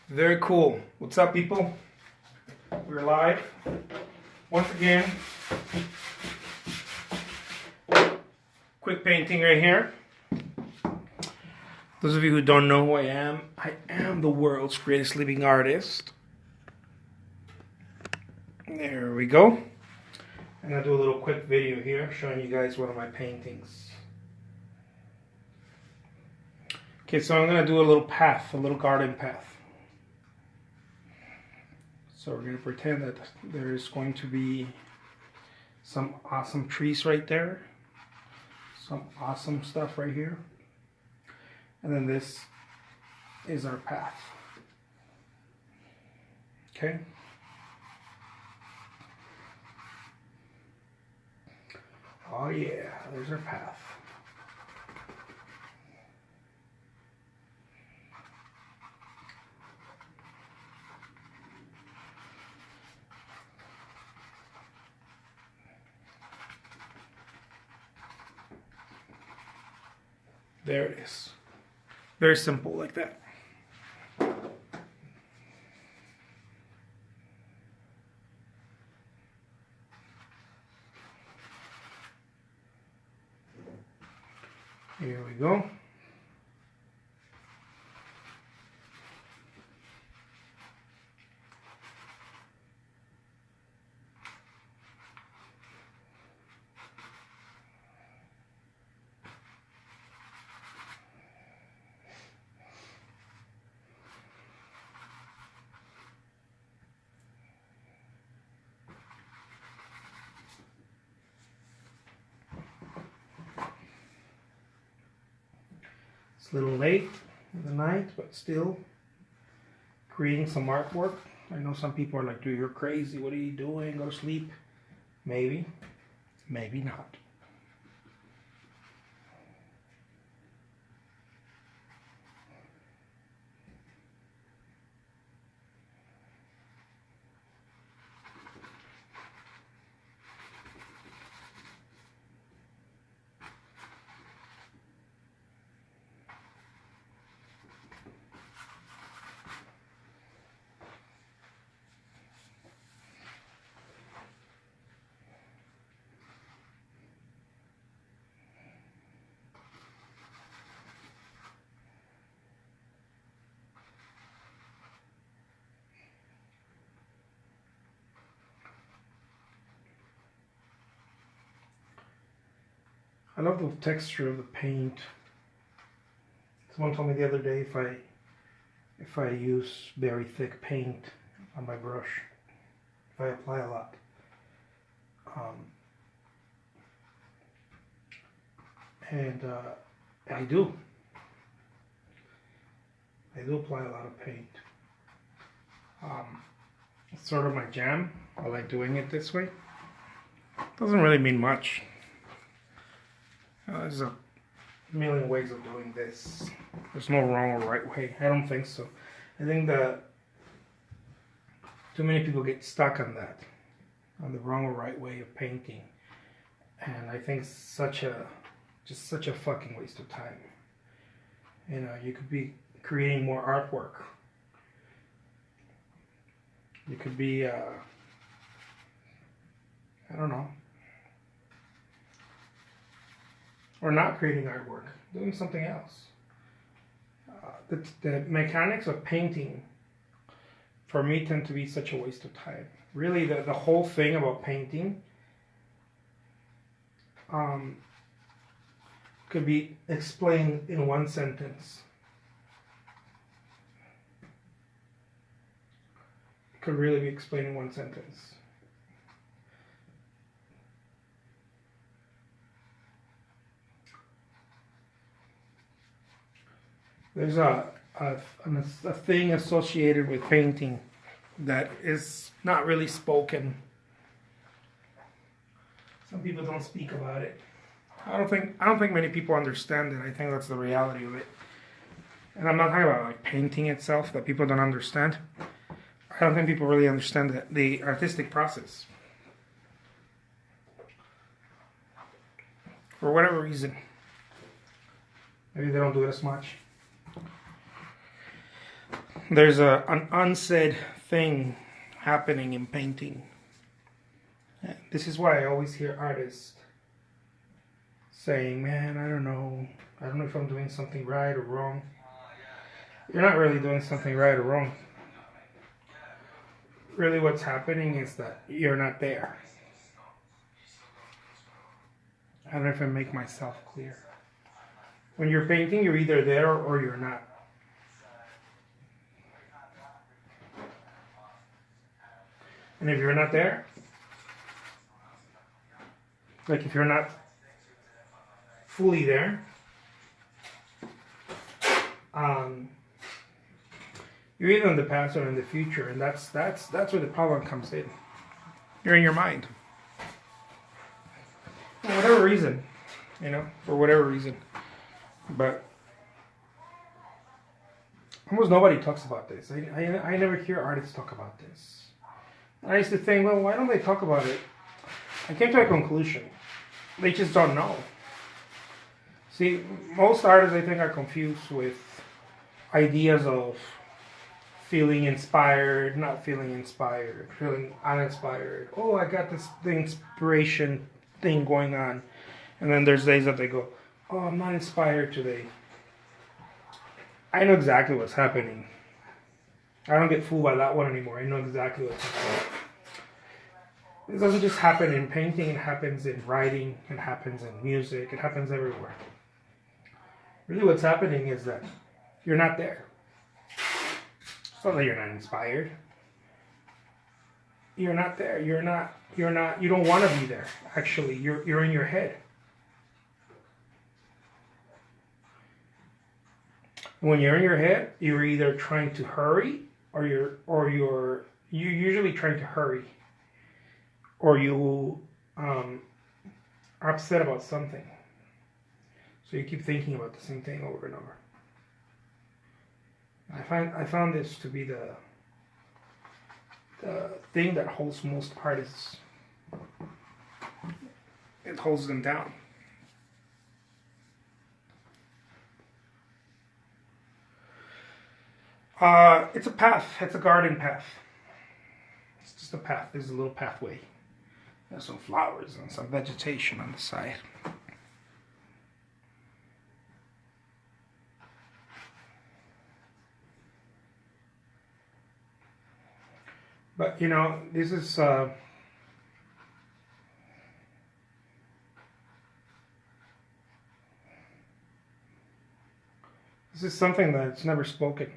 Very cool. What's up, people? We're live once again. Quick painting right here. Those of you who don't know who I am the world's greatest living artist. There we go. I'm gonna do a little quick video here showing you guys one of my paintings. Okay, so I'm gonna do a little path, a little garden path. So we're going to pretend that there's going to be some awesome trees right there. Some awesome stuff right here. And then this is our path. Okay? Oh yeah, there's our path. There it is. Very simple like that. Here we go. It's a little late in the night, but still creating some artwork. I know some people are like, dude, you're crazy. What are you doing? Go to sleep. Maybe. Maybe not. I love the texture of the paint. Someone told me the other day if I use very thick paint on my brush, if I apply a lot, and I do apply a lot of paint. It's sort of my jam. I like doing it this way. Doesn't really mean much. There's a million ways of doing this. There's no wrong or right way. I don't think so. I think that too many people get stuck on that, on the wrong or right way of painting, and I think it's just such a fucking waste of time. You know, you could be creating more artwork. You could be, I don't know. Or not creating artwork, doing something else. The mechanics of painting, for me, tend to be such a waste of time. Really, the whole thing about painting could be explained in one sentence. It could really be explained in one sentence. There's a thing associated with painting that is not really spoken. Some people don't speak about it. I don't think many people understand it. I think that's the reality of it. And I'm not talking about like painting itself that people don't understand. I don't think people really understand the artistic process. For whatever reason. Maybe they don't do it as much. there's an unsaid thing happening in painting. This is why I always hear artists saying, man, I don't know if I'm doing something right or wrong. You're not really doing something right or wrong. Really what's happening is that you're not there. I don't know if I make myself clear. When you're painting, you're either there or you're not. And if you're not there, like if you're not fully there, you're either in the past or in the future, and that's where the problem comes in. You're in your mind. For whatever reason, for whatever reason. But almost nobody talks about this. I never hear artists talk about this. I used to think, well, why don't they talk about it? I came to a conclusion. They just don't know. See, most artists, I think, are confused with ideas of feeling inspired, not feeling inspired, feeling uninspired. Oh, I got this inspiration thing going on. And then there's days that they go, oh, I'm not inspired today. I know exactly what's happening. I don't get fooled by that one anymore. I know exactly what's happening. It doesn't just happen in painting, it happens in writing, it happens in music, it happens everywhere. Really what's happening is that you're not there. It's not that you're not inspired. You're not there. You don't want to be there, actually. You're in your head. When you're in your head, you're either trying to hurry or you're usually trying to hurry, or you are upset about something. So you keep thinking about the same thing over and over. I found this to be the thing that holds most artists. It holds them down. It's a path. It's a garden path. It's just a path. There's a little pathway. There's some flowers and some vegetation on the side. But this is something that's never spoken.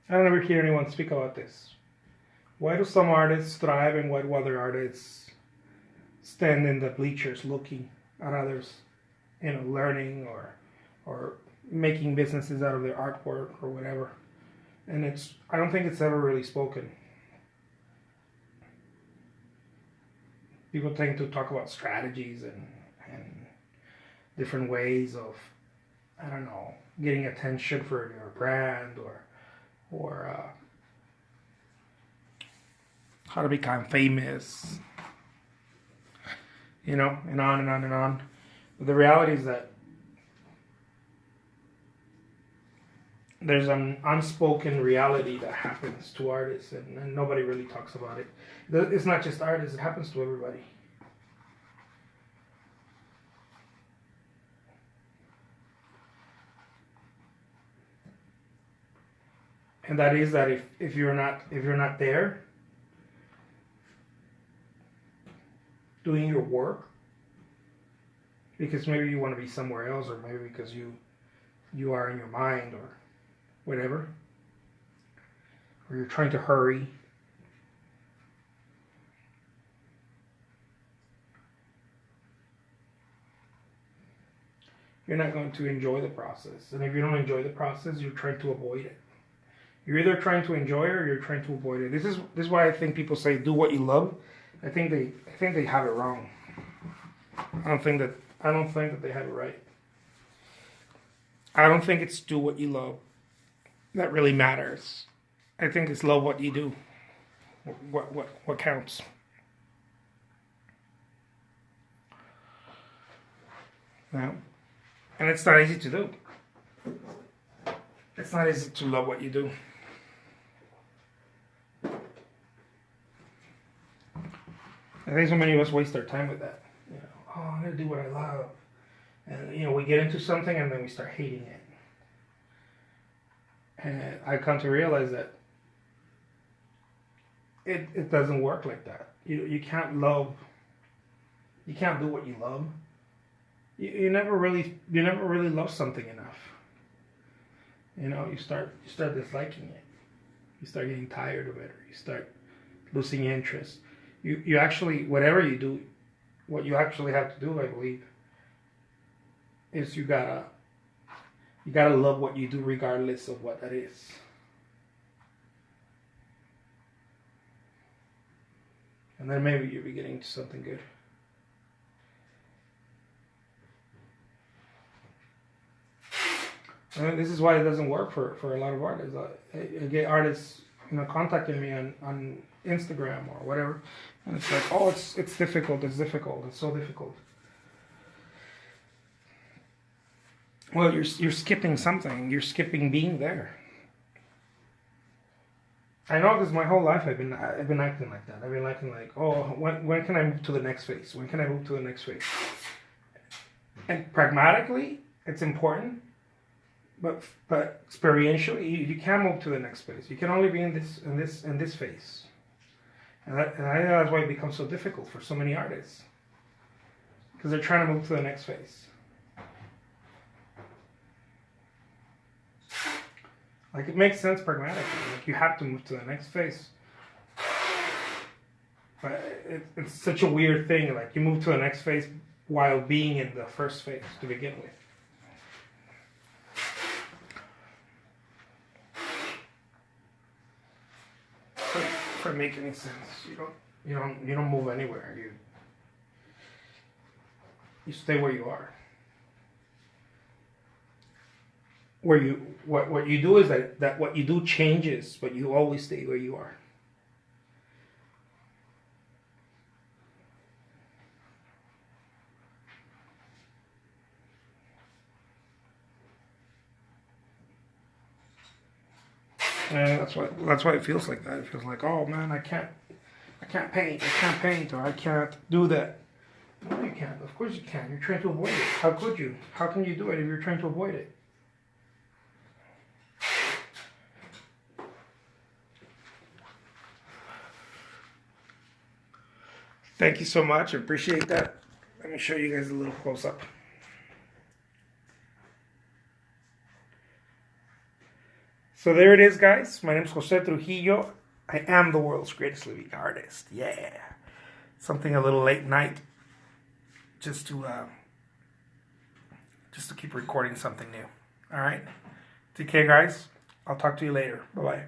I don't ever hear anyone speak about this. Why do some artists thrive and why do other artists stand in the bleachers looking at others, learning or making businesses out of their artwork or whatever? And I don't think it's ever really spoken. People tend to talk about strategies and different ways of, I don't know, getting attention for your brand or how to become famous, and on and on and on. But the reality is that there's an unspoken reality that happens to artists, and nobody really talks about it. It's not just artists, it happens to everybody. And that is that if you're not there doing your work, because maybe you want to be somewhere else, or maybe because you are in your mind or whatever, or you're trying to hurry, you're not going to enjoy the process. And if you don't enjoy the process, you're trying to avoid it. You're either trying to enjoy it or you're trying to avoid it. This is why I think people say do what you love. I think they have it wrong. I don't think that they have it right. I don't think it's do what you love that really matters. I think it's love what you do. What counts. Now, and it's not easy to do. It's not easy to love what you do. I think so many of us waste our time with that. You know, oh, I'm gonna do what I love, and you know, we get into something and then we start hating it. And I come to realize that it doesn't work like that. You can't love. You can't do what you love. You never really love something enough. You know, you start disliking it. You start getting tired of it, or you start losing interest. You actually, whatever you do, what you actually have to do, I believe, is you gotta love what you do regardless of what that is. And then maybe you'll be getting to something good. And this is why it doesn't work for a lot of artists. I get artists, you know, contacting me on Instagram or whatever, and it's like, oh, it's difficult, it's so difficult. Well, you're skipping something. You're skipping being there. I know because my whole life I've been acting like that. I've been acting like, oh, when can I move to the next phase? When can I move to the next phase? And pragmatically, it's important. But experientially, you can't move to the next phase. You can only be in this phase, and I think that's why it becomes so difficult for so many artists, because they're trying to move to the next phase. Like, it makes sense pragmatically. Like, you have to move to the next phase, but it's such a weird thing. Like, you move to the next phase while being in the first phase to begin with. Doesn't make any sense. You don't move anywhere. You stay where you are. What you do is that what you do changes, but you always stay where you are. And that's why it feels like that. It feels like, oh man, I can't paint, or I can't do that. No, you can't. Of course you can. You're trying to avoid it. How could you? How can you do it if you're trying to avoid it? Thank you so much. I appreciate that. Let me show you guys a little close up. So there it is, guys. My name is Jose Trujillo. I am the world's greatest living artist. Yeah. Something a little late night. Just to keep recording something new. All right. TK, guys. I'll talk to you later. Bye-bye.